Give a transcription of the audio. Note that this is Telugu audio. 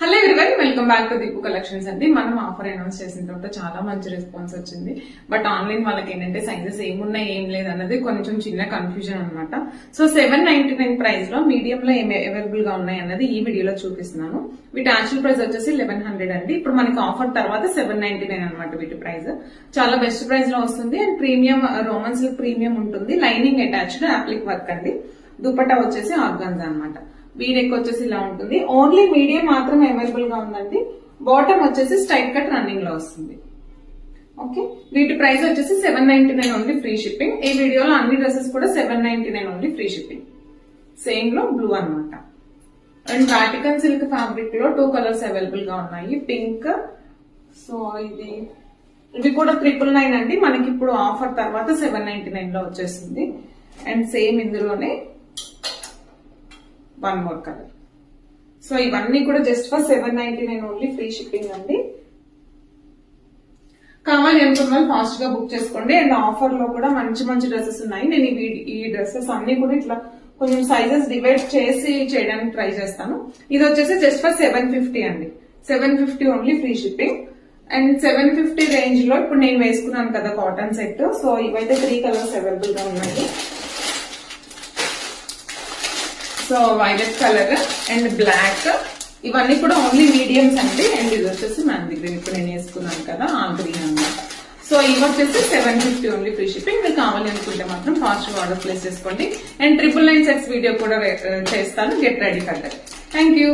Hello everyone, welcome back to Deepu collections అండి. మనం ఆఫర్ అనౌన్స్ చేసిన తర్వాత చాలా మంచి రెస్పాన్స్ వచ్చింది. బట్ ఆన్లైన్ వాళ్ళకి ఏంటంటే సైజెస్ ఏమున్నాయి ఏం లేదు అన్నది కొంచెం చిన్న కన్ఫ్యూజన్ అనమాట. సో 799 ప్రైస్ లో మీడియం లో ఏమి అవైలబుల్ గా ఉన్నాయి అన్నది ఈ వీడియోలో చూపిస్తున్నాను. వీటి యాక్చువల్ ప్రైస్ వచ్చేసి 1100 అండి. ఇప్పుడు మనకి ఆఫర్ తర్వాత 799 అనమాట. వీటి ప్రైస్ చాలా బెస్ట్ ప్రైస్ లో వస్తుంది. And premium Roman silk premium ఉంటుంది. లైనింగ్ అటాచ్డ్ అప్లిక్ వర్క్ అండి. దుపట్టా వచ్చేసి ఆర్గాన్జా అనమాట. వీనెక్ వచ్చేసి ఇలా ఉంటుంది. ఓన్లీ మీడియం మాత్రమే అవైలబుల్ గా ఉందండి. బాటమ్ వచ్చేసి స్ట్రైట్ కట్ రన్నింగ్ లో వస్తుంది. ఓకే, వీటి ప్రైస్ వచ్చేసి 799 ఓన్లీ ఫ్రీ షిప్పింగ్. ఈ వీడియోలో అన్ని డ్రెస్సెస్ కూడా 799 ఓన్లీ ఫ్రీ షిప్పింగ్. సేమ్ లో బ్లూ అనమాట. అండ్ వాటికన్ సిల్క్ ఫ్యాబ్రిక్ లో 2 కలర్స్ అవైలబుల్ గా ఉన్నాయి. పింక్, సో ఇవి కూడా 999 అండి. మనకి ఇప్పుడు ఆఫర్ తర్వాత 799 లో వచ్చేసింది. అండ్ సేమ్ ఇందులోనే వన్ మోర్ కలర్. సో ఇవన్నీ కూడా just for 799 only free shipping అండి. కావాలి అనుకున్న వాళ్ళు ఫాస్ట్ గా బుక్ చేసుకోండి. అండ్ ఆఫర్ లో కూడా మంచి మంచి డ్రెస్సెస్ ఉన్నాయి. నేను ఈ డ్రెస్సెస్ అన్ని కూడా ఇట్లా కొంచెం సైజెస్ డివైడ్ చేసి చేయడానికి ట్రై చేస్తాను. ఇది వచ్చేసి జస్ట్ ఫర్ 750 అండి. 750 only free shipping. And 750 range లో ఇప్పుడు నేను వేసుకున్నాను కదా కాటన్ సెట్. సో ఇవైతే 3 కలర్స్ అవైలబుల్ గా ఉన్నాయి. So violet colour and black, ఇవన్నీ కూడా ఓన్లీ మీడియంస్ అండి. అండ్ ఇది వచ్చేసి మన దగ్గర ఇప్పుడు నేను వేసుకున్నాను కదా ఆ గ్రీన్ అన్నమాట. సో ఇవి వచ్చేసి 750 ఓన్లీ ఫ్రీ షిప్పింగ్. మీకు కావాలి అనుకుంటే మాత్రం ఫాస్ట్ గా ఆర్డర్ ప్లేస్ చేసుకోండి. అండ్ 999 సెట్స్ వీడియో కూడా చేస్తాను. Get ready for that. Thank you.